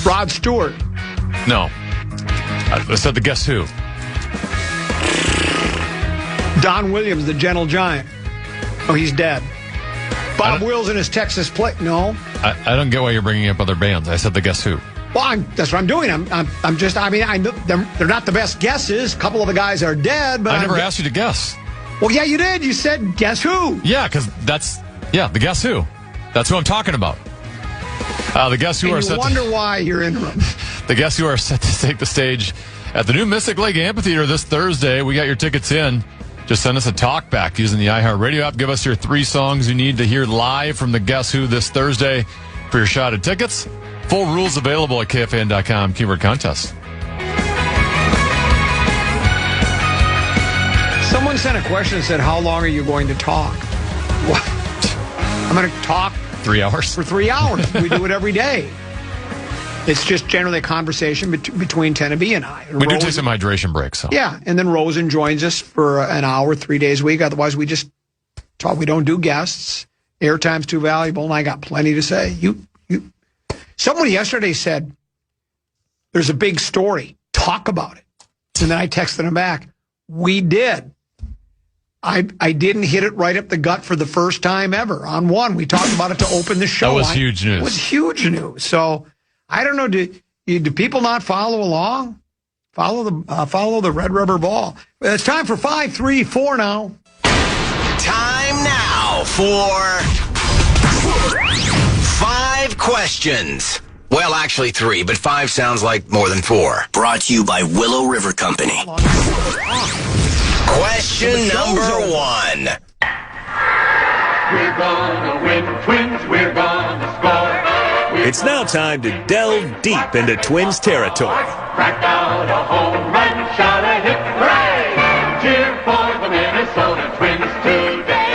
Rod Stewart. No. I said the Guess Who. Don Williams, the Gentle Giant. Oh, he's dead. Bob Wills in his Texas play. No. I don't get why you're bringing up other bands. I said the Guess Who. Well, that's what I'm doing. I know they're not the best guesses. A couple of the guys are dead, but I never asked you to guess. Well, yeah, you did. You said, guess who? Yeah, because the Guess Who. That's who I'm talking about. The Guess Who and are you set wonder why you're in them. The Guess Who are set to take the stage at the new Mystic Lake Amphitheater this Thursday. We got your tickets in. Just send us a talk back using the iHeartRadio app. Give us your 3 songs you need to hear live from the Guess Who this Thursday for your shot at tickets. Full rules available at KFAN.com. Keyword contest. Someone sent a question that said, how long are you going to talk? What? I'm going to talk 3 hours. For 3 hours. We do it every day. It's just generally a conversation between Tenneby and I. We do take some hydration breaks. So. Yeah, and then Rosen joins us for an hour, 3 days a week. Otherwise, we just talk. We don't do guests. Airtime's too valuable, and I got plenty to say. Someone yesterday said, there's a big story. Talk about it. And then I texted him back. We did. I didn't hit it right up the gut for the first time ever. On one, we talked about it to open the show. That was huge news. It was huge news. So I don't know. Do people not follow along? Follow the red rubber ball. It's time for 5, 3, 4 now. Time now for 5 questions. Well, actually 3, but 5 sounds like more than 4. Brought to you by Willow River Company. Question number 1. We're gonna win, Twins. We're gonna score. It's now time to delve deep into Twins territory. Crack out a home run, shout a hit, hooray! Cheer for the Minnesota Twins today.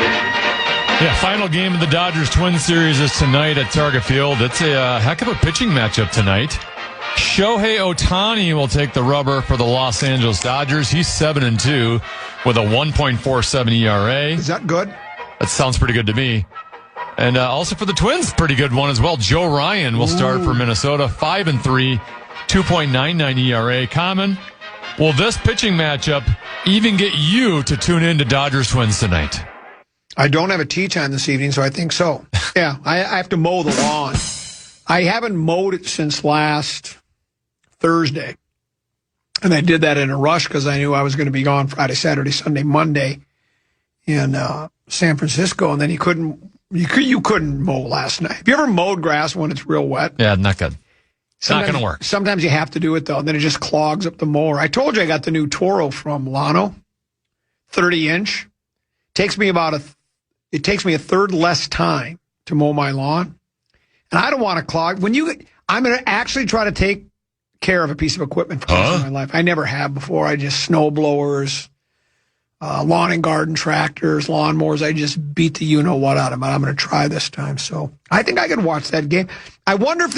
Yeah, final game of the Dodgers-Twins series is tonight at Target Field. It's a heck of a pitching matchup tonight. Shohei Ohtani will take the rubber for the Los Angeles Dodgers. He's 7-2 with a 1.47 ERA. Is that good? That sounds pretty good to me. And also for the Twins, pretty good one as well. Joe Ryan will start for Minnesota, 5-3, 2.99 ERA. Common, will this pitching matchup even get you to tune in to Dodgers-Twins tonight? I don't have a tee time this evening, so I think so. Yeah, I have to mow the lawn. I haven't mowed it since last Thursday. And I did that in a rush because I knew I was going to be gone Friday, Saturday, Sunday, Monday in San Francisco. And then you couldn't mow last night. Have you ever mowed grass when it's real wet? Yeah, not good. It's not going to work. Sometimes you have to do it, though, and then it just clogs up the mower. I told you I got the new Toro from Lano, 30-inch. Takes me it takes me a third less time to mow my lawn. And I don't want to clog. I'm going to actually try to take care of a piece of equipment for the rest of my life. I never have before. I just snow blowers, lawn and garden tractors, lawnmowers. I just beat the you-know-what out of them. I'm going to try this time. So I think I could watch that game. I wonder if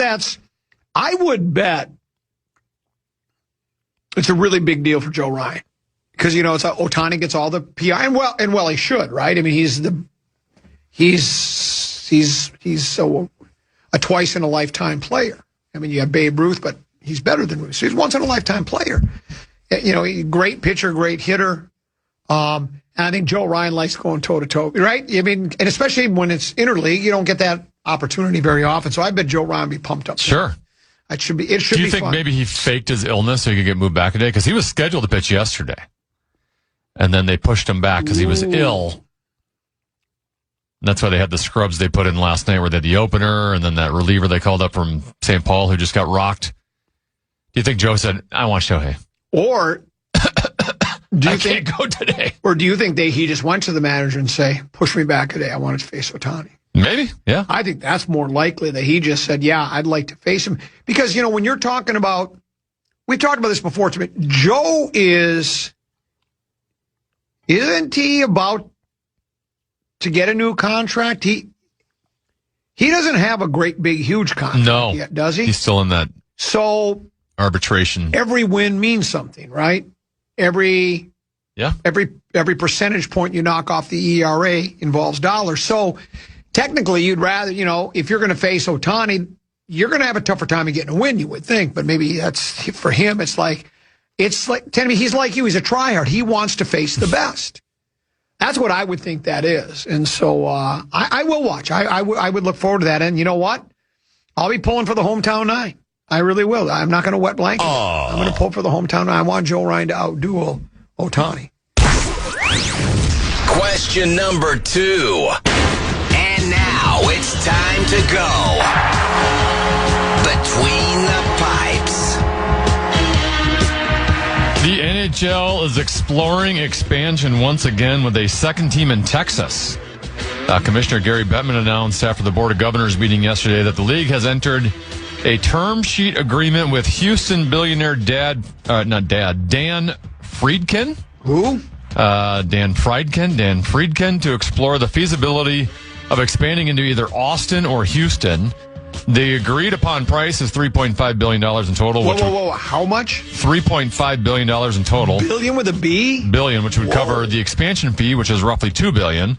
I would bet it's a really big deal for Joe Ryan. Because, it's Ohtani gets all the PR. And well, he should, right? I mean, he's so a twice-in-a-lifetime player. I mean, you have Babe Ruth, but he's better than Ruth. So he's once-in-a-lifetime player. Great pitcher, great hitter. And I think Joe Ryan likes going toe-to-toe, right? I mean, and especially when it's interleague, you don't get that opportunity very often. So I bet Joe Ryan will be pumped up. Sure. It should be fun. Do you think maybe he faked his illness so he could get moved back a day? Because he was scheduled to pitch yesterday. And then they pushed him back because he was ill. And that's why they had the scrubs they put in last night where they had the opener and then that reliever they called up from St. Paul who just got rocked. Do you think Joe said, I want Shohei? Or I can't go today. Or do you think he just went to the manager and say, push me back a day, I want to face Ohtani? Maybe, yeah. I think that's more likely that he just said, yeah, I'd like to face him. Because, when you're talking about, we've talked about this before, Joe isn't he about to get a new contract? He doesn't have a great, big, huge contract yet, does he? He's still in that arbitration. Every win means something, right? Every percentage point you knock off the ERA involves dollars. So technically, you'd rather, if you're going to face Ohtani, you're going to have a tougher time of getting a win, you would think. But maybe that's for him. It's like tell me, he's like you. He's a tryhard. He wants to face the best. That's what I would think that is. And so I will watch. I would look forward to that. And you know what? I'll be pulling for the hometown 9. I really will. I'm not going to wet blanket. I'm going to pull for the hometown 9. I want Joe Ryan to outduel Ohtani. Question number 2. And now it's time to go between the pipes. The NHL is exploring expansion once again with a second team in Texas. Commissioner Gary Bettman announced after the Board of Governors meeting yesterday that the league has entered a term sheet agreement with Houston billionaire Dan Friedkin. Who? Dan Friedkin to explore the feasibility of expanding into either Austin or Houston. The agreed upon price is $3.5 billion in total. Whoa. How much? $3.5 billion in total. Billion with a B? Billion, which would cover the expansion fee, which is roughly $2 billion,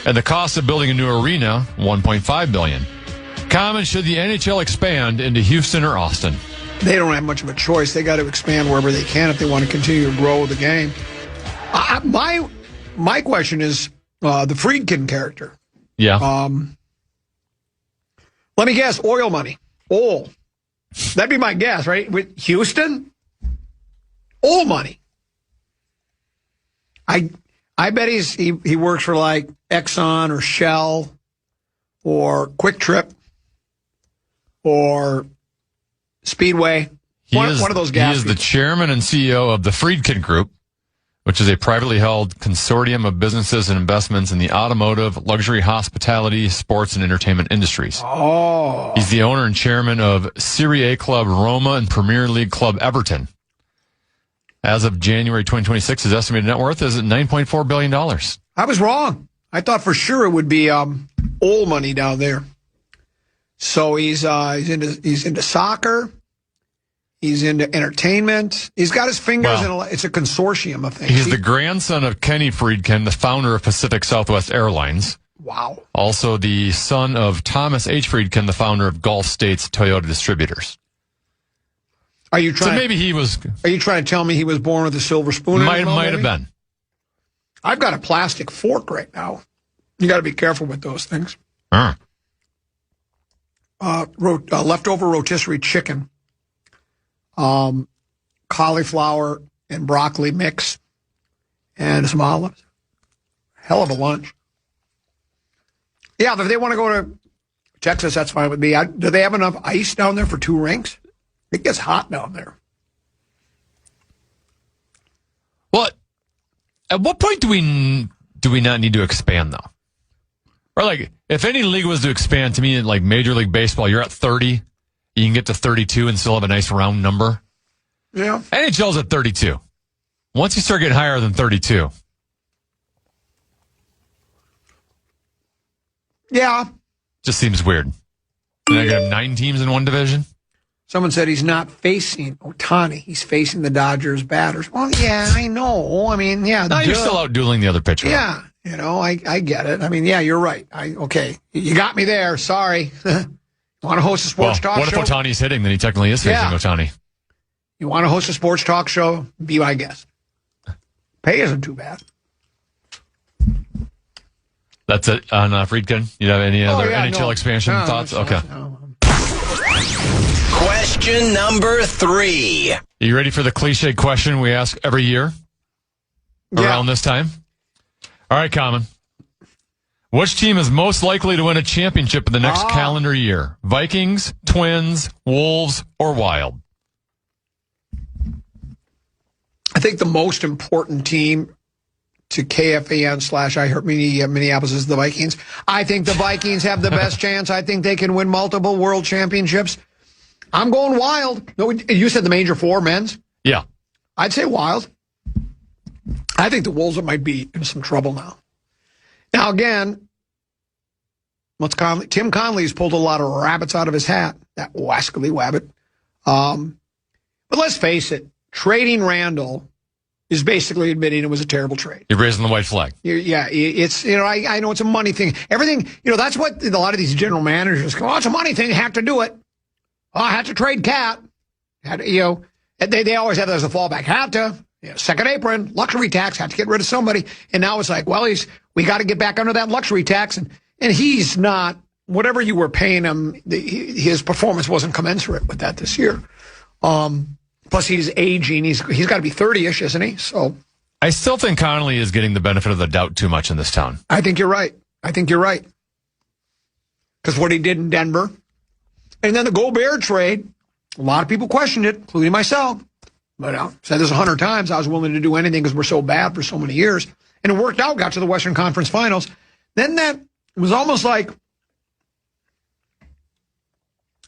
and the cost of building a new arena, $1.5 billion. Comment, should the NHL expand into Houston or Austin? They don't have much of a choice. They got to expand wherever they can if they want to continue to grow the game. My question is the Friedkin character. Yeah. Let me guess, oil money. Oil. That'd be my guess, right? With Houston? Oil money. I bet he works for like Exxon or Shell or Quick Trip or Speedway. One of those gas. He is the chairman and CEO of the Friedkin Group, which is a privately held consortium of businesses and investments in the automotive, luxury, hospitality, sports, and entertainment industries. Oh. He's the owner and chairman of Serie A club Roma and Premier League club Everton. As of January 2026, his estimated net worth is at $9.4 billion. I was wrong. I thought for sure it would be oil money down there. So he's into soccer. He's into entertainment. He's got his fingers in it's a consortium of things. He's the grandson of Kenny Friedkin, the founder of Pacific Southwest Airlines. Wow. Also the son of Thomas H. Friedkin, the founder of Gulf States Toyota Distributors. Are you trying to tell me he was born with a silver spoon? Might have been. I've got a plastic fork right now. You got to be careful with those things. Leftover rotisserie chicken. Cauliflower and broccoli mix and some olives. Hell of a lunch. Yeah, if they want to go to Texas, that's fine with me. Do they have enough ice down there for 2 rinks? It gets hot down there. Well, at what point do we not need to expand, though? Or, like, if any league was to expand, to me, like Major League Baseball, you're at 30. You can get to 32 and still have a nice round number. Yeah. NHL's at 32. Once you start getting higher than 32. Yeah. Just seems weird. And I got 9 teams in one division. Someone said he's not facing Ohtani. He's facing the Dodgers batters. Well, yeah, I know. I mean, yeah. No, you're still out dueling the other pitcher. Yeah. You know, I get it. I mean, yeah, you're right. Okay. You got me there. Sorry. Want to host a sports talk show? What if Ohtani's hitting? Then he technically is facing Ohtani. You want to host a sports talk show? Be my guest. Pay isn't too bad. That's it on Friedkin. You have any other NHL expansion thoughts? Okay. No. Question number 3. Are you ready for the cliche question we ask every year around this time? All right, Common. Which team is most likely to win a championship in the next calendar year? Vikings, Twins, Wolves, or Wild? I think the most important team to KFAN/iHeartMedia Minneapolis is the Vikings. I think the Vikings have the best chance. I think they can win multiple world championships. I'm going Wild. No, you said the major 4 men's? Yeah. I'd say Wild. I think the Wolves might be in some trouble now. Now, again, Tim Conley's pulled a lot of rabbits out of his hat, that wascally wabbit. But let's face it, trading Randall is basically admitting it was a terrible trade. You're raising the white flag. Yeah, it's, I know it's a money thing. Everything, that's what a lot of these general managers go, it's a money thing, you have to do it. Oh, I had to trade Cat. Had to, you know, they always have that as a fallback. Had to. You know, second apron, luxury tax, had to get rid of somebody. And now it's like, well, we got to get back under that luxury tax. And he's not, whatever you were paying him, his performance wasn't commensurate with that this year. Plus, he's aging. He's got to be 30-ish, isn't he? So I still think Connolly is getting the benefit of the doubt too much in this town. I think you're right. Because what he did in Denver. And then the Gobert trade, a lot of people questioned it, including myself. But I said this 100 times. I was willing to do anything because we're so bad for so many years. And it worked out, got to the Western Conference Finals. Then that was almost like,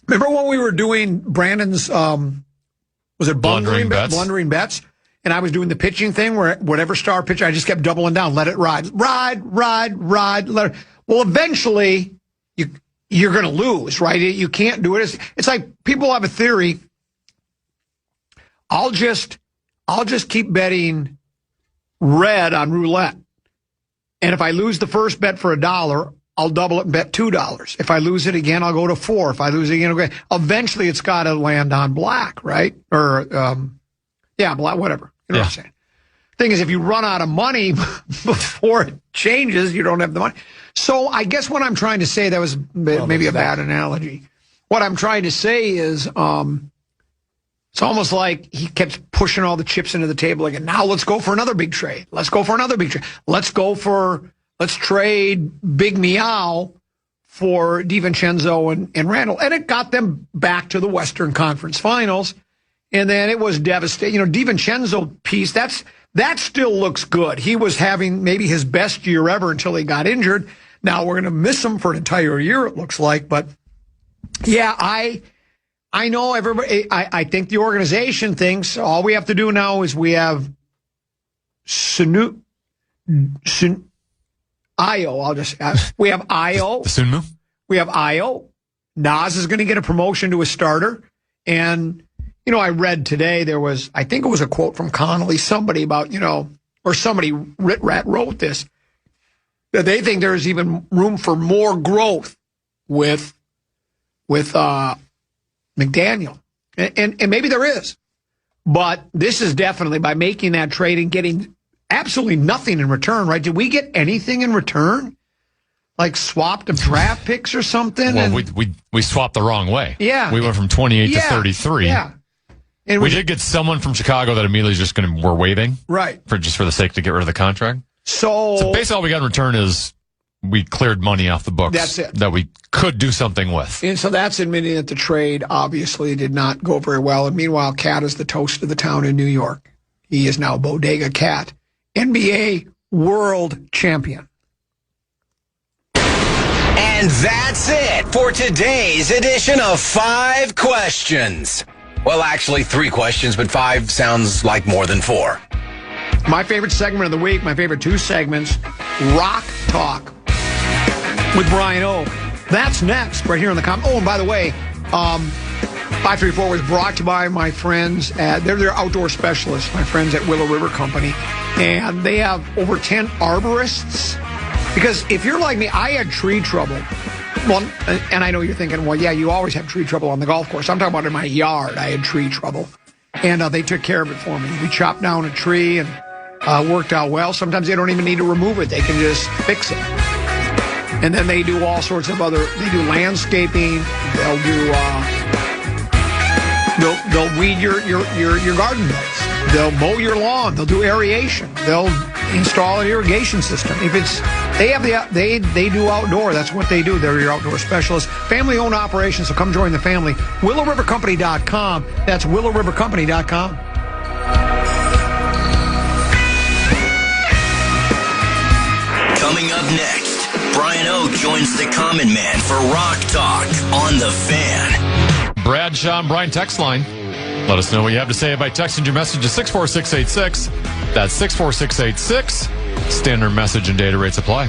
remember when we were doing Brandon's, was it blundering bets? And I was doing the pitching thing where whatever star pitcher, I just kept doubling down. Let it ride. Let it. Well, eventually, you're going to lose, right? You can't do it. It's like people have a theory. I'll just keep betting red on roulette. And if I lose the first bet for $1, I'll double it and bet $2. If I lose it again, I'll go to 4. If I lose it again, I'll go. Eventually it's got to land on black, right? Or, black, whatever. You know what I'm saying? Thing is, if you run out of money before it changes, you don't have the money. So I guess what I'm trying to say, that was maybe a bad analogy. What I'm trying to say is, it's almost like he kept pushing all the chips into the table again. Now let's go for another big trade. Let's trade Big Meow for DiVincenzo and Randall. And it got them back to the Western Conference Finals. And then it was devastating. You know, DiVincenzo piece, that still looks good. He was having maybe his best year ever until he got injured. Now we're going to miss him for an entire year, it looks like. But yeah, I know everybody. I think the organization thinks all we have to do now is we have Io. I'll just ask. We have Io. Sunmu? We have Io. Nas is going to get a promotion to a starter. And, you know, I read today I think it was a quote from Connolly, somebody about, you know, or somebody wrote this, that they think there's even room for more growth with McDaniel. And maybe there is. But this is definitely, by making that trade and getting absolutely nothing in return, right? Did we get anything in return? Like swapped a draft picks or something? Well, we swapped the wrong way. Yeah. We went from 28 to 33. Yeah. And we did get someone from Chicago that immediately just we're waiving. Right. For the sake to get rid of the contract. So basically all we got in return is we cleared money off the books. That's it. That we could do something with. And so that's admitting that the trade obviously did not go very well. And meanwhile, Cat is the toast of the town in New York. He is now Bodega Cat, NBA world champion. And that's it for today's edition of 5 Questions. Well, actually 3 questions, but 5 sounds like more than 4. My favorite segment of the week, my favorite 2 segments, ROK TOK with Brian O. That's next, right here on the Oh, and by the way, 534 was brought to you by my friends they're outdoor specialists, my friends at Willow River Company. And they have over 10 arborists. Because if you're like me, I had tree trouble. Well, and I know you're thinking, well, yeah, you always have tree trouble on the golf course. I'm talking about in my yard, I had tree trouble. And they took care of it for me. We chopped down a tree and worked out well. Sometimes they don't even need to remove it. They can just fix it. And then they do all sorts of they do landscaping. They'll do, they'll weed your garden beds. They'll mow your lawn. They'll do aeration. They'll install an irrigation system. If it's, they do outdoor. That's what they do. They're your outdoor specialists. Family-owned operations, so come join the family. WillowRiverCompany.com. That's WillowRiverCompany.com. Coming up next, Brian O. joins the Common Man for ROK TOK on the Fan. Brad, Sean, Brian text line. Let us know what you have to say by texting your message to 64686. That's 64686. Standard message and data rates apply.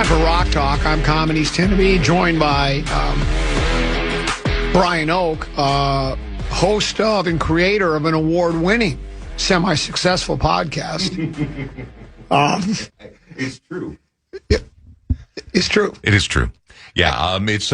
Time for Rock Talk. I'm Comedies Tend to Be, joined by Brian Oake, host of and creator of an award-winning, semi-successful podcast. It's true. It's true. It is true. Yeah, it's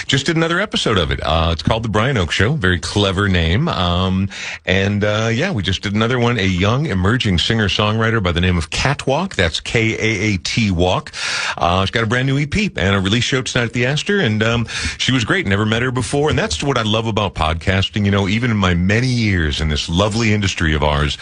just did another episode of it. It's called The Brian Oake Show. Very clever name. Yeah, we just did another one. A young emerging singer-songwriter by the name of Catwalk. That's K-A-A-T Walk. She's got a brand new EP and a release show tonight at the Astor, and she was great. Never met her before, and that's what I love about podcasting. You know, even in my many years in this lovely industry of ours,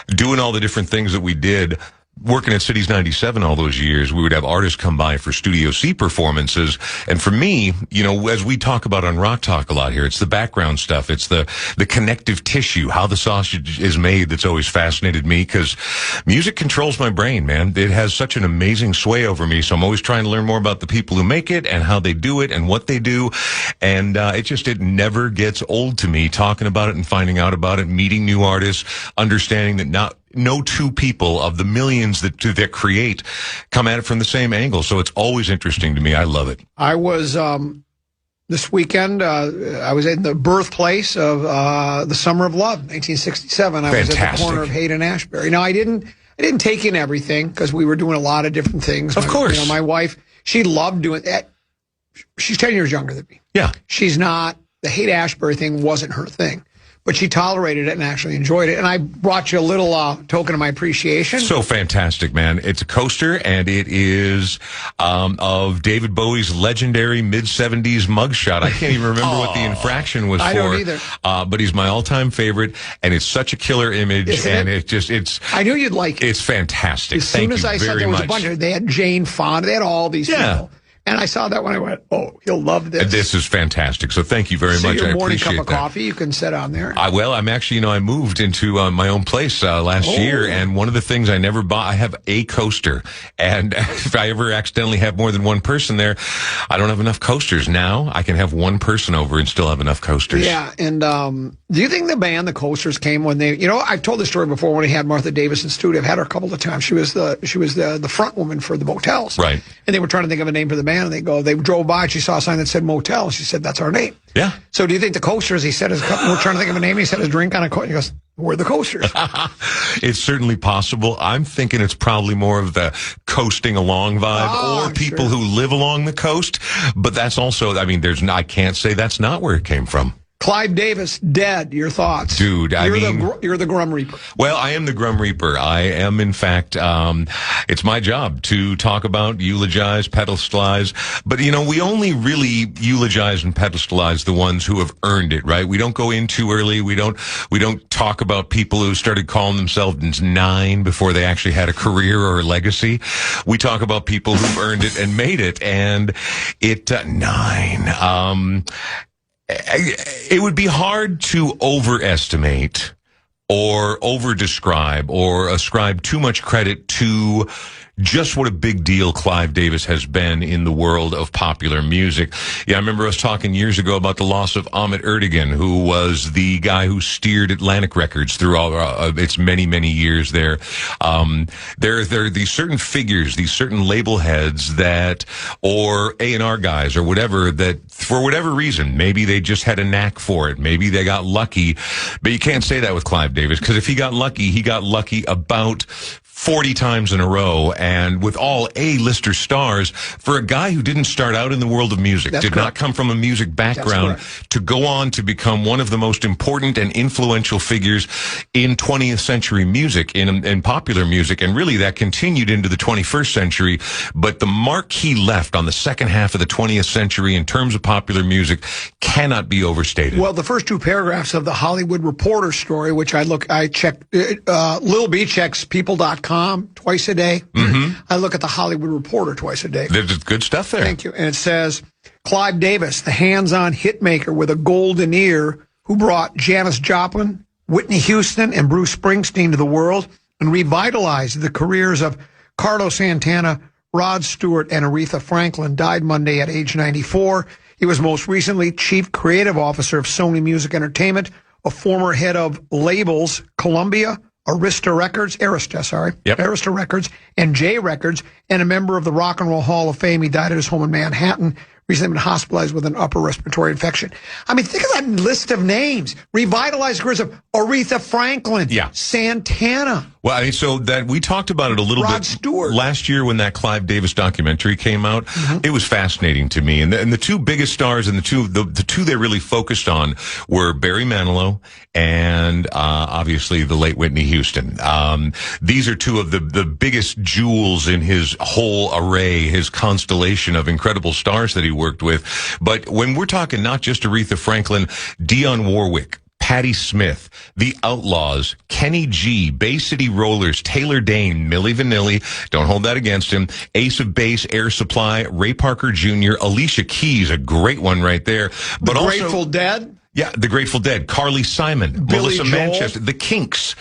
doing all the different things that we did, working at Cities 97 all those years, we would have artists come by for Studio C performances. And for me, you know, as we talk about on Rock Talk a lot here, it's the background stuff. It's the connective tissue, how the sausage is made that's always fascinated me, because music controls my brain, man. It has such an amazing sway over me. So I'm always trying to learn more about the people who make it and how they do it and what they do. And it never gets old to me talking about it and finding out about it, meeting new artists, understanding that no two people of the millions that create come at it from the same angle. So it's always interesting to me. I love it. I was, this weekend, I was in the birthplace of The Summer of Love, 1967. I was at the corner of Haight and Ashbury. Now, I didn't take in everything because we were doing a lot of different things. Of course. You know, my wife, she loved doing that. She's 10 years younger than me. Yeah. She's not, the Haight Ashbury thing wasn't her thing. But she tolerated it and actually enjoyed it. And I brought you a little token of my appreciation. So fantastic, man. It's a coaster, and it is of David Bowie's legendary mid-'70s mugshot. I can't even remember what the infraction was for. I don't either. But he's my all-time favorite, and it's such a killer image. Isn't and it's I knew you'd like it. It's fantastic. As soon as I saw there was a bunch of, they had Jane Fonda, they had all these people. And I saw that when I went, oh, he'll love this. This is fantastic. So thank you very much. Your I morning appreciate cup of coffee you can set on there. I'm actually, I moved into my own place last year, and one of the things I never bought, I have a coaster. And if I ever accidentally have more than one person there, I don't have enough coasters. Now I can have one person over and still have enough coasters. Yeah, and do you think the band, the Coasters, came when they, I've told this story before when we had Martha Davis in studio. I've had her a couple of times. She was the front woman for the Motels. Right. And they were trying to think of a name for the band, and they drove by and she saw a sign that said Motel. She said, that's our name. Yeah. So do you think the Coasters, he said, we're trying to think of a name. He said his drink on a coaster. He goes, we're the Coasters. It's certainly possible. I'm thinking it's probably more of the coasting along vibe, or people who live along the coast. But that's also, I can't say that's not where it came from. Clive Davis, dead. Your thoughts? Dude, you're the Grum Reaper. Well, I am the Grum Reaper. I am, in fact, it's my job to talk about, eulogize, pedestalize. But, we only really eulogize and pedestalize the ones who have earned it, right? We don't go in too early. We don't talk about people who started calling themselves 9 before they actually had a career or a legacy. We talk about people who've earned it and made it. And 9. It would be hard to overestimate or overdescribe or ascribe too much credit to just what a big deal Clive Davis has been in the world of popular music. Yeah, I remember us talking years ago about the loss of Ahmet Ertegun, who was the guy who steered Atlantic Records through all its many, many years there. There are these certain figures, these certain label heads or A&R guys or whatever, that for whatever reason, maybe they just had a knack for it. Maybe they got lucky. But you can't say that with Clive Davis, because if he got lucky about 40 times in a row, and with all A-lister stars, for a guy who didn't start out in the world of music, not come from a music background, to go on to become one of the most important and influential figures in 20th century music, in popular music, and really that continued into the 21st century. But the mark he left on the second half of the 20th century in terms of popular music cannot be overstated. Well, the first 2 paragraphs of the Hollywood Reporter story, which I check, Lil B checks people.com twice a day. Mm-hmm. I look at the Hollywood Reporter twice a day. There's good stuff there. Thank you. And it says, Clive Davis, the hands-on hitmaker with a golden ear, who brought Janis Joplin, Whitney Houston, and Bruce Springsteen to the world and revitalized the careers of Carlos Santana, Rod Stewart, and Aretha Franklin, died Monday at age 94. He was most recently Chief Creative Officer of Sony Music Entertainment, a former head of labels Columbia, Arista Records, Arista Records, and J Records, and a member of the Rock and Roll Hall of Fame. He died at his home in Manhattan. Recently been hospitalized with an upper respiratory infection. I mean, think of that list of names. Revitalized careers of Aretha Franklin, Santana. Well, I mean, so that we talked about it a little Rod bit Stewart. last year when that Clive Davis documentary came out. It was fascinating to me. And the two biggest stars and the two they really focused on were Barry Manilow and obviously the late Whitney Houston. These are two of the biggest jewels in his whole array, his constellation of incredible stars that he worked with. But when we're talking not just Aretha Franklin, Dionne Warwick, Patti Smith, The Outlaws, Kenny G, Bay City Rollers, Taylor Dane, Milli Vanilli, don't hold that against him, Ace of Base, Air Supply, Ray Parker Jr., Alicia Keys, a great one right there. But The also Grateful Dead. Yeah, the Grateful Dead, Carly Simon, Billy Melissa Joel. Manchester, the Kinks,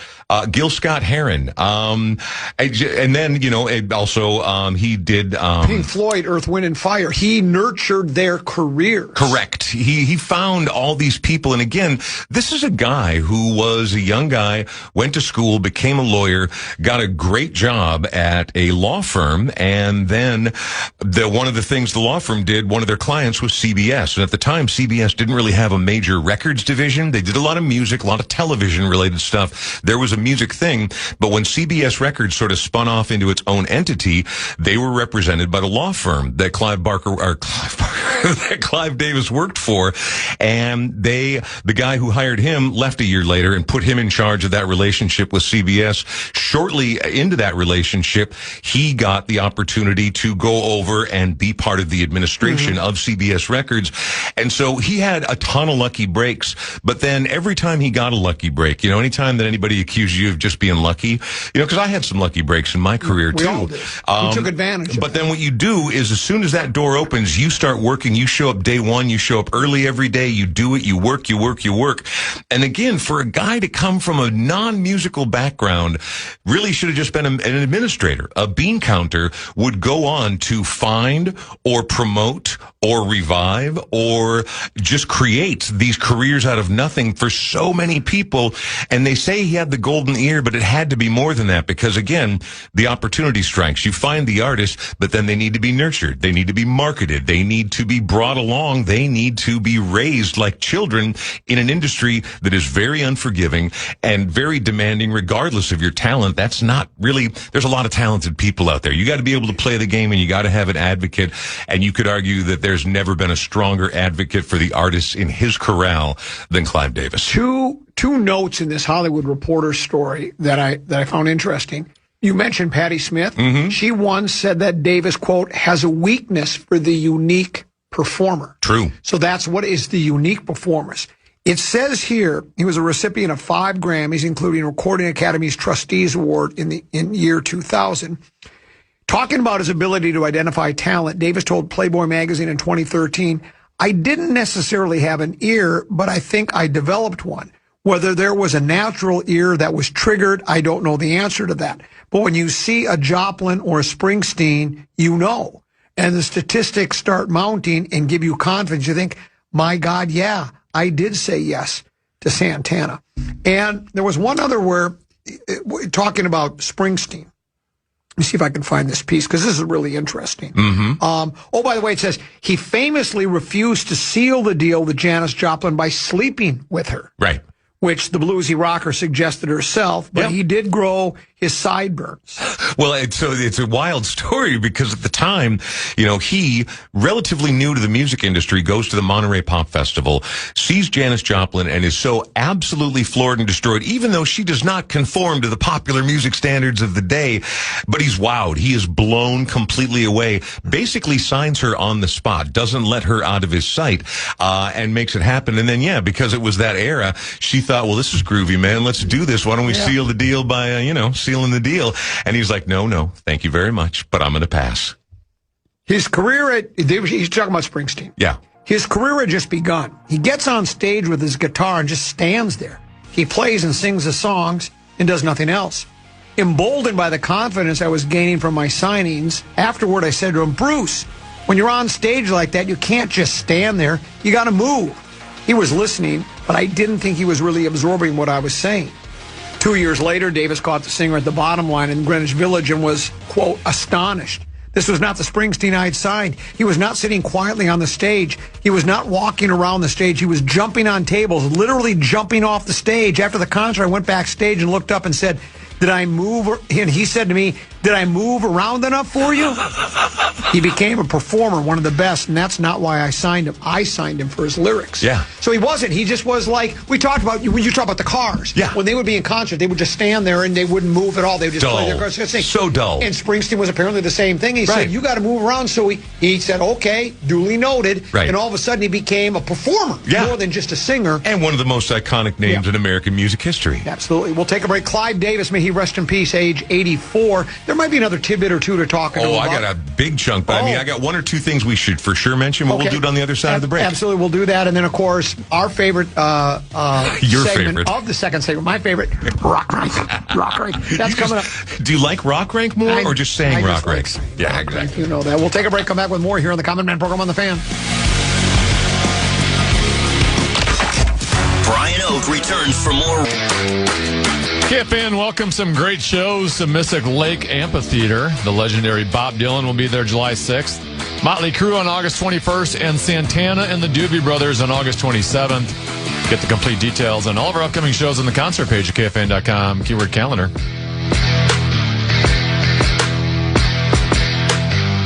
Gil Scott-Heron, and then he did Pink Floyd, Earth, Wind, and Fire. He nurtured their careers. Correct. He found all these people, and again, this is a guy who was a young guy, went to school, became a lawyer, got a great job at a law firm, and then one of the things the law firm did, one of their clients was CBS, and at the time, CBS didn't really have a major records division. They did a lot of music, a lot of television related stuff. There was a music thing, but when CBS Records sort of spun off into its own entity, they were represented by the law firm that Clive Davis worked for, and the guy who hired him left a year later and put him in charge of that relationship with CBS. Shortly into that relationship, he got the opportunity to go over and be part of the administration of CBS Records, and so he had a ton of lucky breaks, but then every time he got a lucky break, anytime that anybody accused you of just being lucky, because I had some lucky breaks in my career too. We all did. We took advantage of But then what you do is as soon as that door opens, you start working, you show up day one, you show up early every day, you do it, you work. And again, for a guy to come from a non-musical background, really should have just been an administrator. A bean counter would go on to find or promote or revive or just create these careers out of nothing for so many people. And they say he had the golden ear, but it had to be more than that because, again, the opportunity strikes. You find the artist, but then they need to be nurtured. They need to be marketed. They need to be brought along. They need to be raised like children in an industry that is very unforgiving and very demanding regardless of your talent. That's not really, there's a lot of talented people out there. You got to be able to play the game and you got to have an advocate. And you could argue that there's never been a stronger advocate for the artists in his corral than Clive Davis. Two notes in this Hollywood Reporter story that I found interesting. You mentioned Patti Smith. She once said that Davis, quote, has a weakness for the unique performer. True. So that's what is the unique performance. It says here he was a recipient of 5 Grammys, including Recording Academy's Trustees Award in year 2000. Talking about his ability to identify talent, Davis told Playboy magazine in 2013, I didn't necessarily have an ear, but I think I developed one. Whether there was a natural ear that was triggered, I don't know the answer to that. But when you see a Joplin or a Springsteen, you know. And the statistics start mounting and give you confidence. You think, my God, yeah, I did say yes to Santana. And there was one other where, talking about Springsteen. Let me see if I can find this piece, because this is really interesting. By the way, it says he famously refused to seal the deal with Janis Joplin by sleeping with her. Right. Which the bluesy rocker suggested herself, but he did grow his sideburns. Well, it's a wild story because at the time, he, relatively new to the music industry, goes to the Monterey Pop Festival, sees Janis Joplin, and is so absolutely floored and destroyed, even though she does not conform to the popular music standards of the day. But he's wowed. He is blown completely away, basically signs her on the spot, doesn't let her out of his sight, and makes it happen. And then, because it was that era, she thought, well, this is groovy, man. Let's do this. Why don't we seal the deal by, sealing the deal? And he's like, no, thank you very much, but I'm going to pass. His career he's talking about Springsteen. Yeah. His career had just begun. He gets on stage with his guitar and just stands there. He plays and sings the songs and does nothing else. Emboldened by the confidence I was gaining from my signings, afterward I said to him, Bruce, when you're on stage like that, you can't just stand there. You got to move. He was listening, but I didn't think he was really absorbing what I was saying. 2 years later, Davis caught the singer at the bottom line in Greenwich Village and was, quote, astonished. This was not the Springsteen I'd signed. He was not sitting quietly on the stage. He was not walking around the stage. He was jumping on tables, literally jumping off the stage. After the concert, I went backstage and looked up and said, did I move? And he said to me, did I move around enough for you? He became a performer, one of the best, and that's not why I signed him. I signed him for his lyrics. Yeah. So he wasn't. He just was like, we talked about, when you talk about the Cars. Yeah. When they would be in concert, they would just stand there and they wouldn't move at all. They would just play their cars. So dull. And Springsteen was apparently the same thing. He said, you got to move around. So he said, okay, duly noted. Right. And all of a sudden he became a performer more than just a singer. And one of the most iconic names in American music history. Absolutely. We'll take a break. Clive Davis, may he rest in peace, age 84. There might be another tidbit or two to talk about. Oh, I got a big chunk, but I got one or two things we should for sure mention, but we'll do it on the other side of the break. Absolutely, we'll do that. And then, of course, our favorite Your segment favorite of the second segment, my favorite, Rock Rank. Rock Rank. That's coming up. Do you like Rock Rank more or just saying Rock Rank? Yeah, exactly. You know that. We'll take a break, come back with more here on the Common Man program on The Fan. Brian Oak returns for more. KFAN welcomes some great shows to Mystic Lake Amphitheater. The legendary Bob Dylan will be there July 6th. Motley Crue on August 21st, and Santana and the Doobie Brothers on August 27th. Get the complete details on all of our upcoming shows on the concert page at KFAN.com, keyword calendar.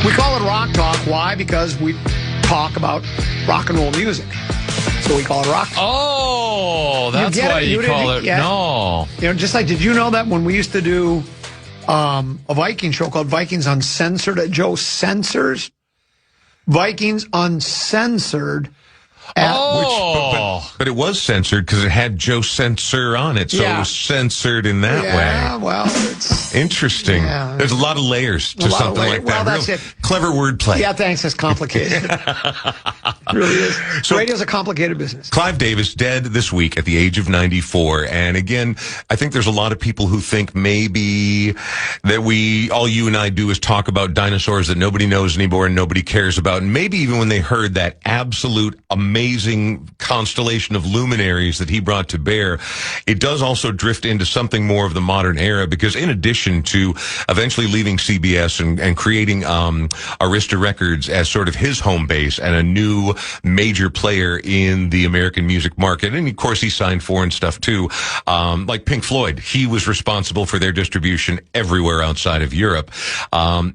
We call it Rock Talk. Why? Because we talk about rock and roll music. So we call it Rock Talk. Oh, that's why you call it. No. You know, just like, did you know that when we used to do a Viking show called Vikings Uncensored at Joe Censors? Vikings Uncensored. But it was censored because it had Joe Censor on it, so it was censored in that way. Yeah, well, it's interesting. Yeah. There's a lot of layers to something like that. Well, that's it. Clever wordplay. Yeah, thanks. It's complicated. It really is. So, radio's a complicated business. Clive Davis dead this week at the age of 94. And again, I think there's a lot of people who think maybe that all you and I do is talk about dinosaurs that nobody knows anymore and nobody cares about. And maybe even when they heard that absolute amazing constellation of luminaries that he brought to bear, it does also drift into something more of the modern era, because in addition to eventually leaving CBS and creating Arista Records as sort of his home base and a new major player in the American music market, and of course he signed foreign stuff too, like Pink Floyd. He was responsible for their distribution everywhere outside of Europe.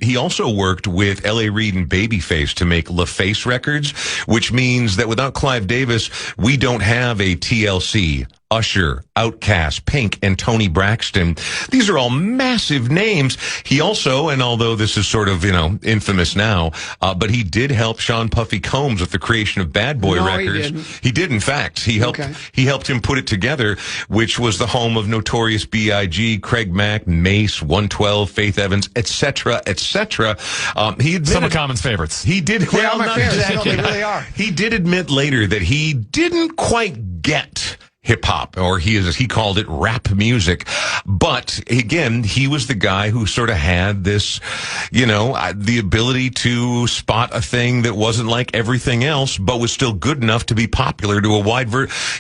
He also worked with L.A. Reid and Babyface to make LaFace Records, which means that without Clive Davis, we don't have a TLC, Usher, Outkast, Pink, and Toni Braxton. These are all massive names. He also, and although this is sort of, infamous now, but he did help Sean Puffy Combs with the creation of Bad Boy Records. He did, in fact. He helped him put it together, which was the home of Notorious B.I.G., Craig Mack, Mace, 112, Faith Evans, etc., etc. He admitted, some of Common's favorites. He did. They are my favorites. I know they really are. He did admit later that he didn't quite get hip-hop, or as he called it, rap music. But again, he was the guy who sort of had this, the ability to spot a thing that wasn't like everything else, but was still good enough to be popular to a wide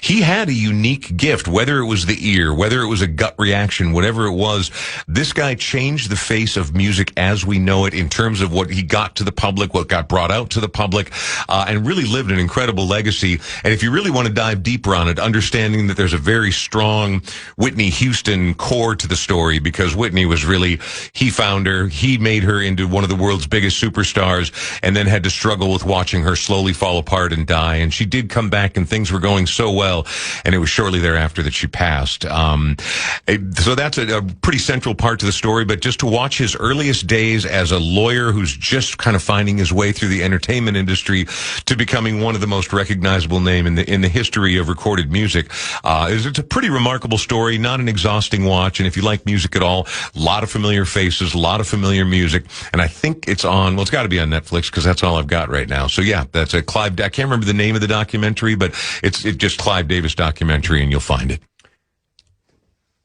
he had a unique gift, whether it was the ear, whether it was a gut reaction, whatever it was. This guy changed the face of music as we know it in terms of what he got to the public, what got brought out to the public, and really lived an incredible legacy. And if you really want to dive deeper on it, understanding that there's a very strong Whitney Houston core to the story, because Whitney was really, he found her, he made her into one of the world's biggest superstars, and then had to struggle with watching her slowly fall apart and die. And she did come back and things were going so well, and it was shortly thereafter that she passed. So that's a pretty central part to the story, but just to watch his earliest days as a lawyer who's just kind of finding his way through the entertainment industry to becoming one of the most recognizable name in the history of recorded music. It's a pretty remarkable story, not an exhausting watch. And if you like music at all, a lot of familiar faces, a lot of familiar music. And I think it's it's got to be on Netflix, because that's all I've got right now. So yeah, that's a Clive, I can't remember the name of the documentary, but it's just Clive Davis documentary, and you'll find it.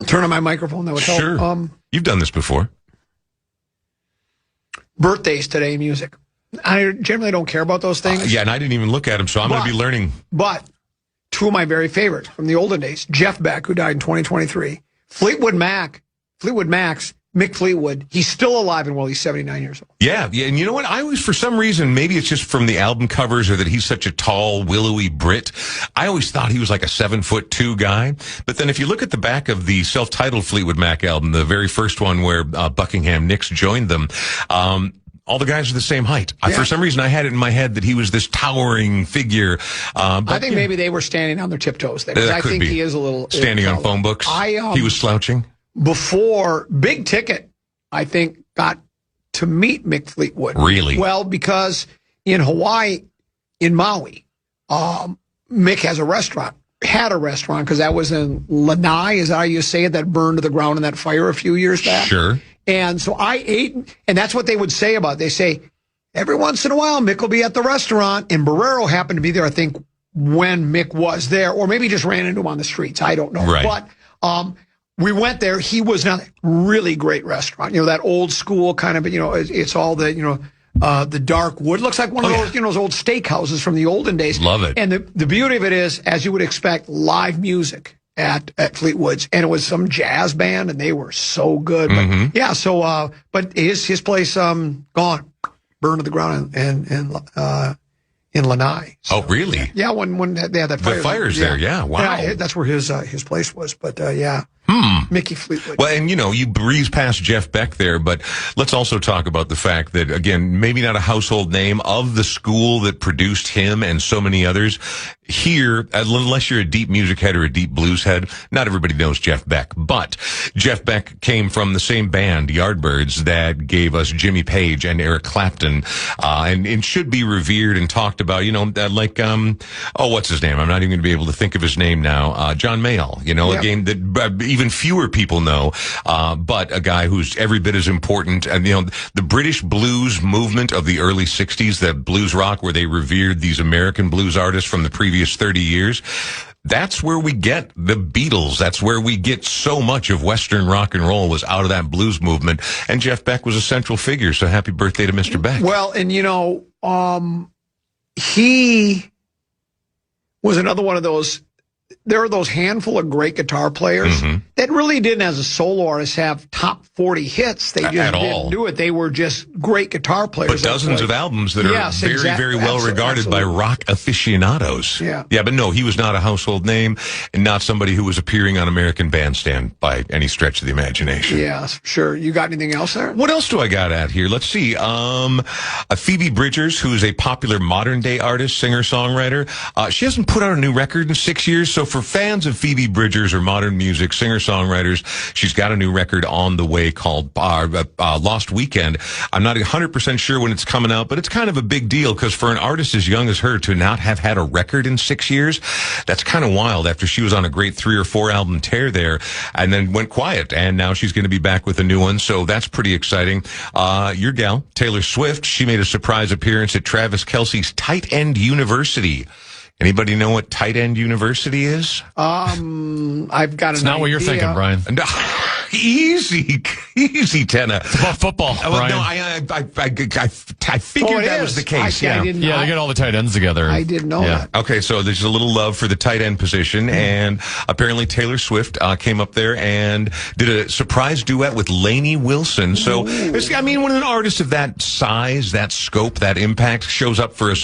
Turn on my microphone, that would help. Sure. You've done this before. Birthdays today in music. I generally don't care about those things. Yeah, and I didn't even look at them, so I'm going to be learning. But two of my very favorites from the olden days, Jeff Beck, who died in 2023, Fleetwood Mac, Mick Fleetwood, he's still alive and well. He's 79 years old. Yeah, and you know what? I always, for some reason, maybe it's just from the album covers or that he's such a tall, willowy Brit, I always thought he was like a 7'2" guy. But then if you look at the back of the self-titled Fleetwood Mac album, the very first one where Buckingham Nicks joined them, all the guys are the same height. Yeah. For some reason, I had it in my head that he was this towering figure. But I think maybe they were standing on their tiptoes there. 'Cause I think he is a little standing on phone books. He was slouching. Before Big Ticket, I think, got to meet Mick Fleetwood. Really? Well, because in Hawaii, in Maui, Mick had a restaurant, because that was in Lanai, is that how you say it, that burned to the ground in that fire a few years back? Sure. And so I ate, and that's what they would say about it. They say, every once in a while, Mick will be at the restaurant, and Barrero happened to be there, I think, when Mick was there, or maybe just ran into him on the streets. I don't know. Right. But we went there. He was not really great restaurant. You know, that old school kind of, you know, it's all the, you know, the dark wood. Looks like one of those, you know, those old steakhouses from the olden days. Love it. And the beauty of it is, as you would expect, live music at Fleetwood's, and it was some jazz band, and they were so good. But yeah, so but his place gone, burned to the ground in Lanai. So, oh, really? Yeah, when they had that fire. The fire's there, yeah. Wow. Yeah, that's where his place was. But yeah. Mickey Fleetwood. Well, and you know, you breeze past Jeff Beck there, but let's also talk about the fact that, again, maybe not a household name of the school that produced him and so many others. Here, unless you're a deep music head or a deep blues head, not everybody knows Jeff Beck. But Jeff Beck came from the same band, Yardbirds, that gave us Jimmy Page and Eric Clapton, and should be revered and talked about, you know, like, what's his name? I'm not even going to be able to think of his name now. John Mayall, you know, a game that even fewer people know, but a guy who's every bit as important. And, you know, the British blues movement of the early 60s, that blues rock where they revered these American blues artists from the previous 30 years, that's where we get the Beatles. That's where we get so much of Western rock and roll was out of that blues movement. And Jeff Beck was a central figure. So happy birthday to Mr. Beck. Well, and you know, he was another one of those. There are those handful of great guitar players that really didn't, as a solo artist, have top 40 hits. They just didn't do it. They were just great guitar players. But dozens of albums that are very well regarded by rock aficionados. Yeah. Yeah, but no, he was not a household name and not somebody who was appearing on American Bandstand by any stretch of the imagination. Yeah, sure. You got anything else there? What else do I got at here? Let's see. Phoebe Bridgers, who is a popular modern day artist, singer-songwriter. She hasn't put out a new record in 6 years, so for fans of Phoebe Bridgers or modern music, singer-songwriters, she's got a new record on the way called Lost Weekend. I'm not 100% sure when it's coming out, but it's kind of a big deal because for an artist as young as her to not have had a record in 6 years, that's kind of wild after she was on a great 3 or 4 album tear there and then went quiet. And now she's going to be back with a new one, so that's pretty exciting. Your gal, Taylor Swift, she made a surprise appearance at Travis Kelce's Tight End University. Anybody know what Tight End University is? I've got It's not what you're thinking, Brian. No, easy, Tenna. It's about football, Brian. No, I figured that was the case. I didn't they get all the tight ends together. I didn't know that. Okay, so there's a little love for the tight end position, and apparently Taylor Swift came up there and did a surprise duet with Lainey Wilson. So, when an artist of that size, that scope, that impact shows up for us,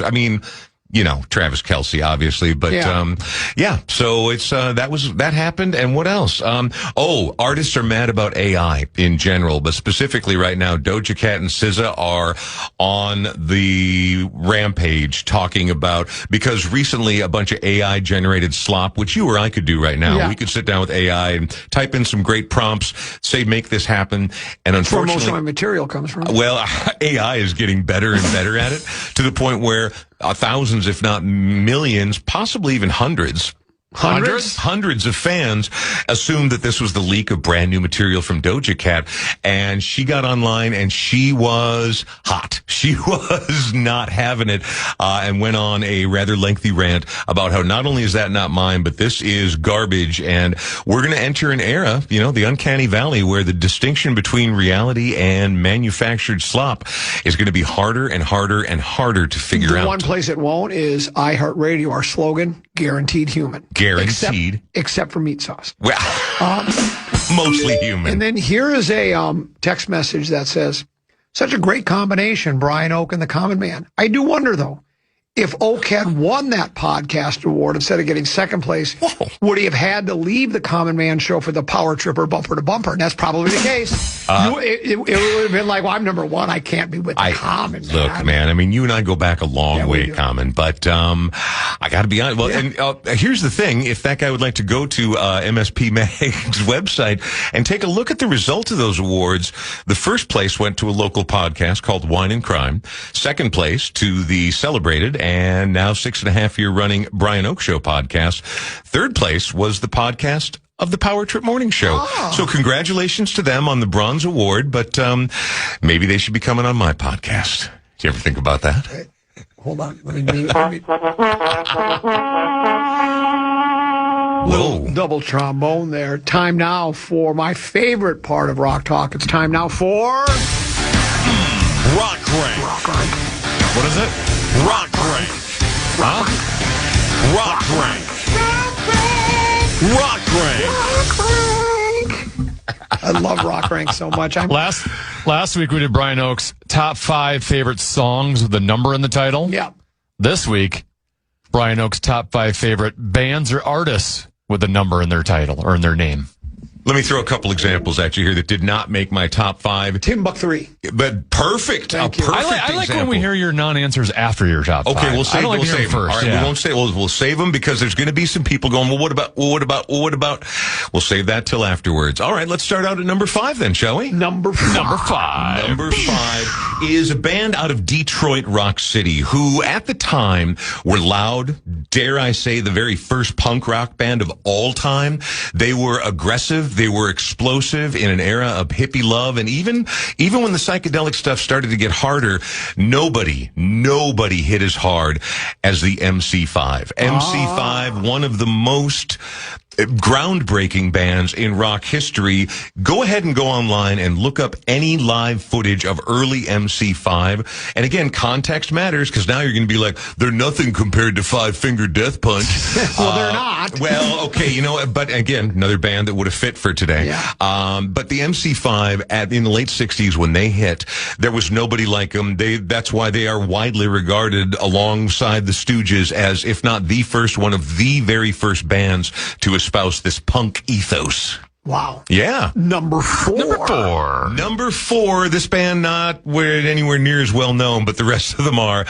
you know, Travis Kelce, obviously, but, so it's, that happened. And what else? Artists are mad about AI in general, but specifically right now, Doja Cat and SZA are on the rampage talking about, because recently a bunch of AI generated slop, which you or I could do right now. Yeah. We could sit down with AI and type in some great prompts, say, make this happen. And unfortunately, where most of my material comes from. Well, AI is getting better and better at it to the point where thousands, if not millions, possibly even hundreds of fans assumed that this was the leak of brand new material from Doja Cat, and she got online and she was hot. She was not having it, and went on a rather lengthy rant about how not only is that not mine, but this is garbage, and we're going to enter an era, you know, the uncanny valley, where the distinction between reality and manufactured slop is going to be harder and harder and harder to figure out. The one place it won't is iHeartRadio, our slogan. Guaranteed human. Guaranteed. Except for meat sauce. Well, mostly human. And then here is a text message that says, such a great combination, Brian Oak and the Common Man. I do wonder, though, if Oak had won that podcast award instead of getting second place, would he have had to leave the Common Man show for the Power Tripper bumper to bumper? And that's probably the case. It would have been like, well, I'm number one. I can't be with the Common Man. Look, man, I mean, you and I go back a long way, Common, but I got to be honest. Well, and here's the thing. If that guy would like to go to MSP Mag's website and take a look at the results of those awards, the first place went to a local podcast called Wine and Crime. Second place to the celebrated and now 6.5-year running Brian Oak Show podcast. Third place was the podcast of the Power Trip Morning Show. Oh. So congratulations to them on the Bronze Award, but maybe they should be coming on my podcast. Do you ever think about that? Okay. Hold on. Let me Whoa. Double trombone there. Time now for my favorite part of Rock Talk. It's time now for... Rock Rank. Rock Rank. What is it? Rock Rank. Huh? Rock Rank. Rock Rank. I love Rock Rank so much. Last week we did Brian Oak's top 5 favorite songs with a number in the title. Yeah. This week, Brian Oak's top 5 favorite bands or artists with a number in their title or in their name. Let me throw a couple examples at you here that did not make my top 5. Timbuk 3. But perfect. Thank you. I like when we hear your non-answers after your top 5. Okay, we'll save them first. All right, yeah. we won't say. We'll save them because there's going to be some people going, well, what about? We'll save that till afterwards. All right, let's start out at number 5 then, shall we? Number 5. Number 5 is a band out of Detroit Rock City who at the time were loud, dare I say, the very first punk rock band of all time. They were aggressive. They were explosive in an era of hippie love. And even when the psychedelic stuff started to get harder, nobody hit as hard as the MC5. MC5, one of the most groundbreaking bands in rock history. Go ahead and go online and look up any live footage of early MC5. And again, context matters because now you're going to be like, they're nothing compared to Five Finger Death Punch. Well, they're not. Well, okay, but again, another band that would have fit for today. Yeah. But the MC5 in the late 60s when they hit, there was nobody like them. That's why they are widely regarded alongside the Stooges as, if not the first, one of the very first bands to espouse this punk ethos. Wow. Yeah. Number 4. Number 4, this band not anywhere near as well known, but the rest of them are.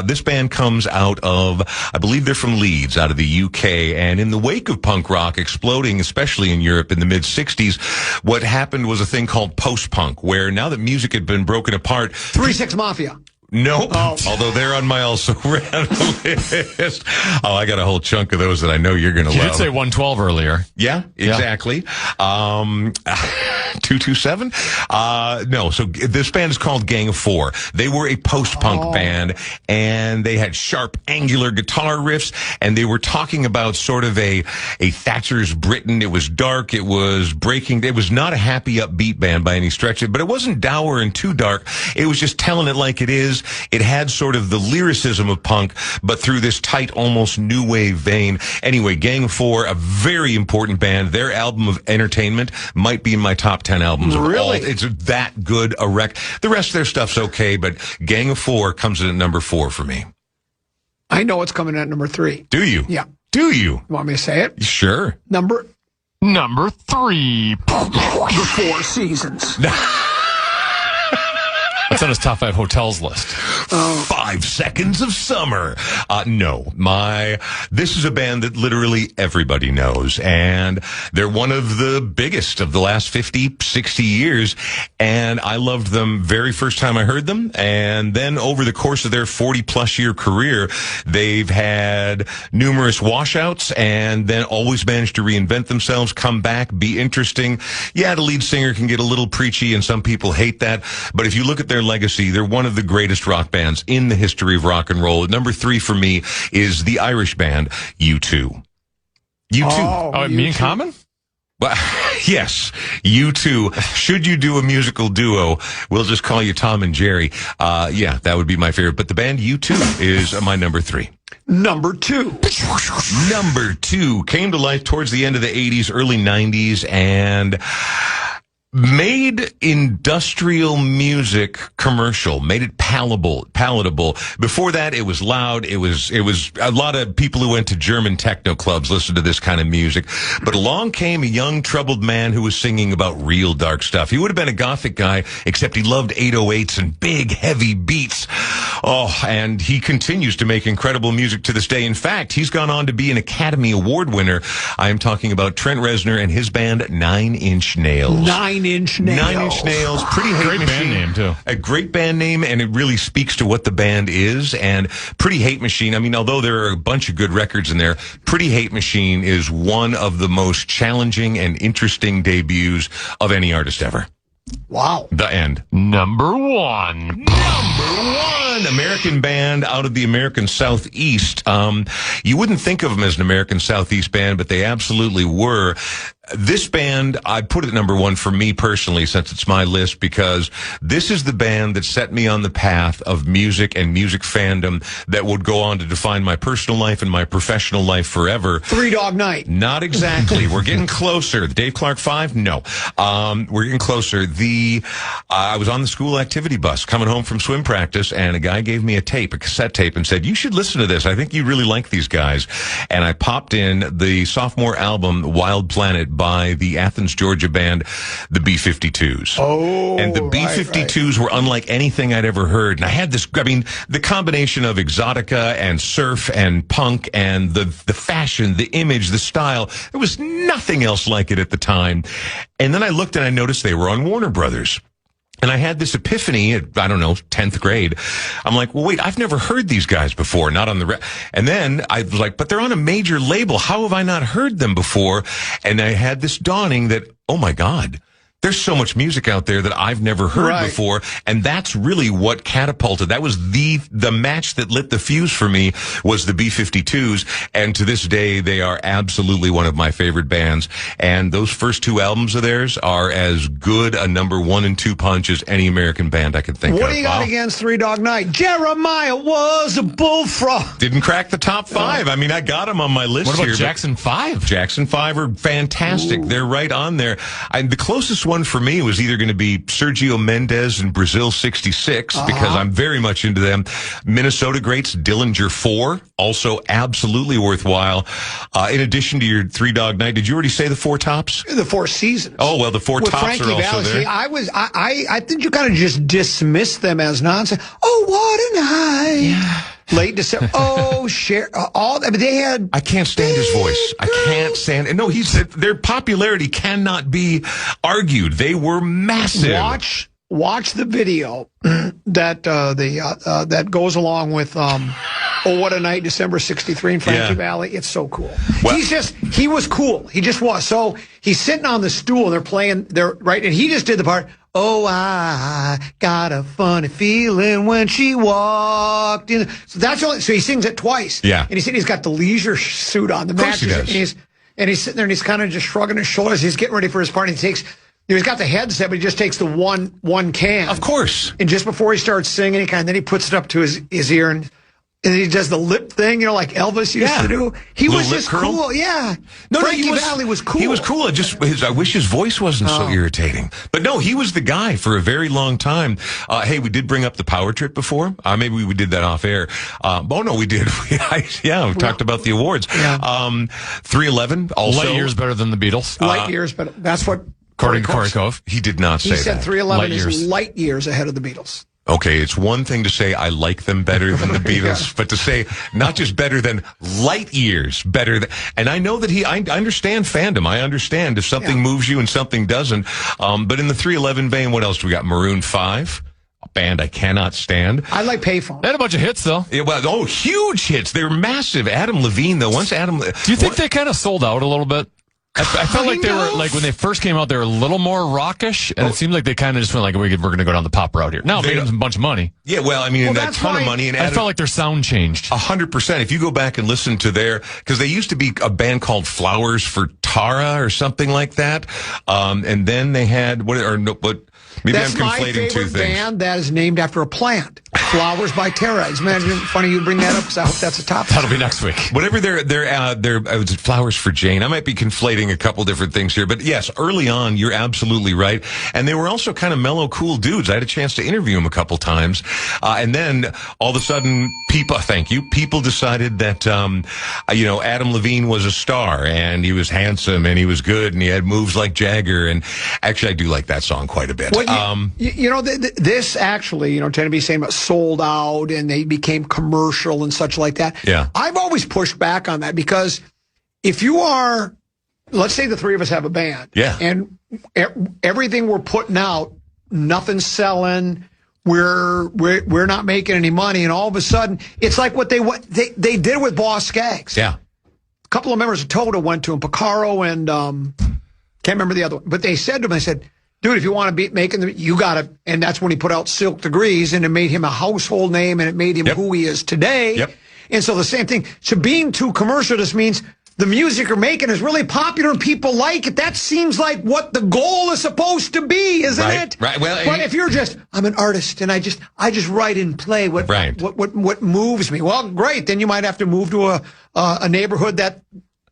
This band comes out of, I believe they're from Leeds, out of the UK. And in the wake of punk rock exploding, especially in Europe in the mid-60s, what happened was a thing called post-punk, where now that music had been broken apart... 3-6 Mafia. Nope. Oh. Although they're on my also ran list. Oh, I got a whole chunk of those that I know you're going to love. You did say 112 earlier. Yeah, exactly. 227? No, so this band is called Gang of Four. They were a post-punk band, and they had sharp, angular guitar riffs, and they were talking about sort of a Thatcher's Britain. It was dark. It was breaking. It was not a happy, upbeat band by any stretch, but it wasn't dour and too dark. It was just telling it like it is. It had sort of the lyricism of punk, but through this tight, almost new wave vein. Anyway, Gang of Four, a very important band. Their album of Entertainment might be in my top 10 albums of all. It's that good a wreck. The rest of their stuff's okay, but Gang of Four comes in at number 4 for me. I know it's coming at number 3. Do you? Yeah. Do you? You want me to say it? Sure. Number 3. The Four Seasons. That's on his top 5 hotels list. 5 Seconds of Summer. No, this is a band that literally everybody knows, and they're one of the biggest of the last 50, 60 years, and I loved them very first time I heard them, and then over the course of their 40-plus year career, they've had numerous washouts, and then always managed to reinvent themselves, come back, be interesting. Yeah, the lead singer can get a little preachy, and some people hate that, but if you look at their legacy, they're one of the greatest rock bands in the history of rock and roll. Number 3 for me is the Irish band U2. U2. Oh, me and Common? Well, yes, U2. Should you do a musical duo, we'll just call you Tom and Jerry. Yeah, that would be my favorite. But the band U2 is my number 3. Number 2. Number 2 came to life towards the end of the 80s, early 90s, and made industrial music commercial, made it palatable. Before that, it was loud. It was a lot of people who went to German techno clubs listened to this kind of music. But along came a young, troubled man who was singing about real dark stuff. He would have been a gothic guy, except he loved 808s and big, heavy beats. Oh, and he continues to make incredible music to this day. In fact, he's gone on to be an Academy Award winner. I am talking about Trent Reznor and his band 9 Inch Nails. 9 Inch Nails. 9 Inch Nails. Pretty Hate Great Machine. band name, too. A great band name, and it really speaks to what the band is. And Pretty Hate Machine, I mean, although there are a bunch of good records in there, Pretty Hate Machine is one of the most challenging and interesting debuts of any artist ever. Wow. The end. Number 1. American band out of the American Southeast. You wouldn't think of them as an American Southeast band, but they absolutely were. This band, I put it number 1 for me personally, since it's my list, because this is the band that set me on the path of music and music fandom that would go on to define my personal life and my professional life forever. Three Dog Night. Not exactly. We're getting closer. The Dave Clark 5? No. We're getting closer. I was on the school activity bus coming home from swim practice, and a guy gave me a cassette tape, and said, "You should listen to this. I think you really like these guys." And I popped in the sophomore album, Wild Planet, by the Athens, Georgia band, the B-52s. Oh, and the B-52s were unlike anything I'd ever heard. And I had this, I mean, the combination of exotica and surf and punk and the fashion, the image, the style, there was nothing else like it at the time. And then I looked and I noticed they were on Warner Brothers. And I had this epiphany at, 10th grade. I'm like, well, wait, I've never heard these guys before, not on the and then I was like, but they're on a major label. How have I not heard them before? And I had this dawning that, oh my God, there's so much music out there that I've never heard before. And that's really what catapulted. That was the match that lit the fuse for me, was the B-52s. And to this day, they are absolutely one of my favorite bands. And those first 2 albums of theirs are as good a number 1 and 2 punch as any American band I could think of. What do you got against Three Dog Night? Jeremiah was a bullfrog. Didn't crack the top 5. I mean, I got them on my list here. What about Jackson 5? Jackson 5 are fantastic. Ooh. They're right on there. The closest one for me was either going to be Sergio Mendes and Brazil 66, because I'm very much into them. Minnesota greats, Dillinger 4, also absolutely worthwhile. In addition to your Three Dog Night, did you already say the 4 tops? The 4 seasons. Oh, well, the 4 with tops Frankie are also Valli. there. See, I think you kind of just dismissed them as nonsense. Oh, what a night. Yeah. Late December. Oh, they had. I can't stand his voice. I can't stand. No, their popularity cannot be argued. They were massive. Watch the video that goes along with Oh What a Night, December '63 in Frankie Valli. It's so cool. Well, he was cool. He just was. So he's sitting on the stool and they're playing right, and he just did the part. Oh, I got a funny feeling when she walked in. So he sings it twice. Yeah. And he's got the leisure suit on, the match. And he's sitting there and he's kind of just shrugging his shoulders. He's getting ready for his part. And he's got the headset, but he just takes the one can. Of course. And just before he starts singing, then he puts it up to his ear and he does the lip thing, like Elvis used to do. He was just cool. Yeah. No, Frankie Valli was cool. He was cool. I wish his voice wasn't so irritating. But no, he was the guy for a very long time. Hey, we did bring up the Power Trip before. Maybe we did that off air. Oh no, we did. We talked about the awards. Yeah. 311 also. Light years better than the Beatles. Light years better. That's what. According to Corey Cove. He did not say that. He said 311 is light years ahead of the Beatles. Okay, it's one thing to say I like them better than the Beatles, but to say not just better than, light years better than, and I know that I understand fandom. I understand if something moves you and something doesn't. But in the 311 vein, what else do we got? Maroon 5, a band I cannot stand. I like Payphone. They had a bunch of hits though. Yeah, well, huge hits. They're massive. Adam Levine though. Do you think they kind of sold out a little bit? I felt like they were, when they first came out, they were a little more rockish, and it seemed like they kind of just went we're going to go down the pop route here. Now, made them a bunch of money. Yeah, well, I mean, that ton of money. And I felt like their sound changed. 100%. If you go back and listen to because they used to be a band called Flowers for Tara or something like that. And then they had, maybe That's I'm conflating two things. That's my favorite band that is named after a plant. Flowers by Tara. It's funny you bring that up because I hope that's a topic. That'll be next week. Whatever their Flowers for Jane. I might be conflating a couple different things here, but yes, early on, you're absolutely right. And they were also kind of mellow, cool dudes. I had a chance to interview them a couple times. And then all of a sudden, people decided that, Adam Levine was a star and he was handsome and he was good and he had moves like Jagger. And actually, I do like that song quite a bit. Well, this actually, tend to be saying about sold out and they became commercial and such like that. Yeah. I've always pushed back on that because if you are, let's say the three of us have a band. Yeah. And everything we're putting out, nothing's selling. We're not making any money. And all of a sudden, it's like what they did with Boss Skaggs. Yeah. A couple of members of Toto went to him, Picaro and can't remember the other one. But they said to him, they said, dude, if you want to be making you got to. And that's when he put out Silk Degrees, and it made him a household name, and it made him who he is today. Yep. And so the same thing. So being too commercial just means the music you're making is really popular and people like it. That seems like what the goal is supposed to be, isn't it? Right. Well, but if you're just, I'm an artist and I just write and play what moves me. Well, great. Then you might have to move to a neighborhood that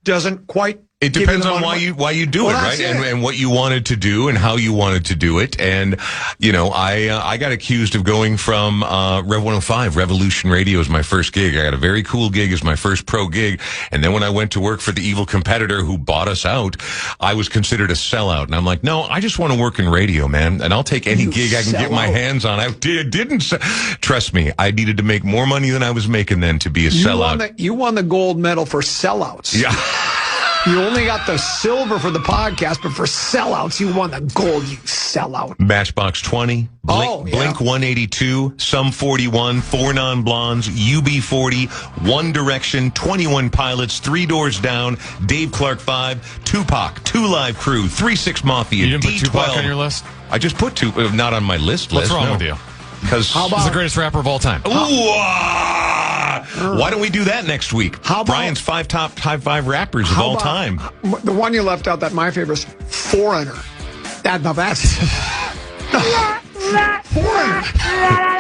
doesn't quite. It depends on why you do it, right? And what you wanted to do and how you wanted to do it. And, I got accused of going from Rev 105, Revolution Radio as my first gig. I got a very cool gig as my first pro gig. And then when I went to work for the evil competitor who bought us out, I was considered a sellout. And I'm like, no, I just want to work in radio, man. And I'll take any gig I can get my hands on. I didn't. Trust me, I needed to make more money than I was making then to be a sellout. You won the gold medal for sellouts. Yeah. You only got the silver for the podcast, but for sellouts, you won the gold, you sellout. Matchbox 20, Blink 182, Sum 41, 4 Non-Blondes, UB40, One Direction, 21 Pilots, 3 Doors Down, Dave Clark 5, Tupac, 2 Live Crew, 3-6 Mafia, You didn't D12. put Tupac on your list? I just put Tupac, not on my list. What's wrong with you? Because he's the greatest rapper of all time. Why don't we do that next week? How about Brian's 5 top 5 rappers of all time? The one you left out that my favorite is Foreigner. That's Foreigner.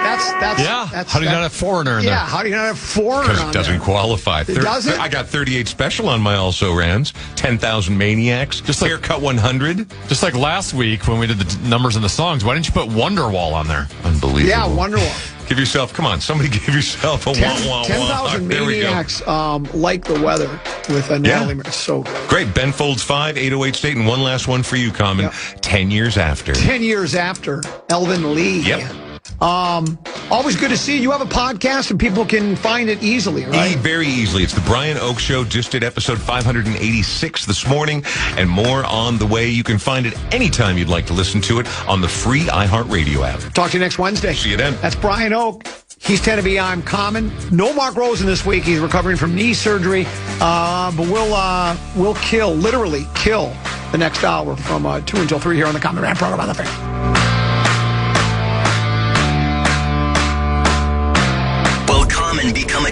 That's how do you not have Foreigner in there? Yeah, how do you not have Foreigner? Because it doesn't qualify. It doesn't? I got 38 Special on my also rans. 10,000 Maniacs. Just like Haircut 100. Just like last week when we did the numbers and the songs. Why didn't you put Wonderwall on there? Unbelievable. Yeah, Wonderwall. Give yourself, come on, somebody give yourself a 10,000 Maniacs like the weather with Natalie. It's so good. Great. Ben Folds 5, 808 State, and one last one for you, Common. 10 years after. 10 years after. Elvin Lee. Yep. Always good to see you. You have a podcast and people can find it easily, right? Very easily. It's the Brian Oak Show. Just did episode 586 this morning and more on the way. You can find it anytime you'd like to listen to it on the free iHeartRadio app. Talk to you next Wednesday. See you then. That's Brian Oak. He's 10 to be. I'm Common. No Mark Rosen this week. He's recovering from knee surgery. But we'll literally kill the next hour from 2 until 3 here on the Common Man program on the Fan. Become a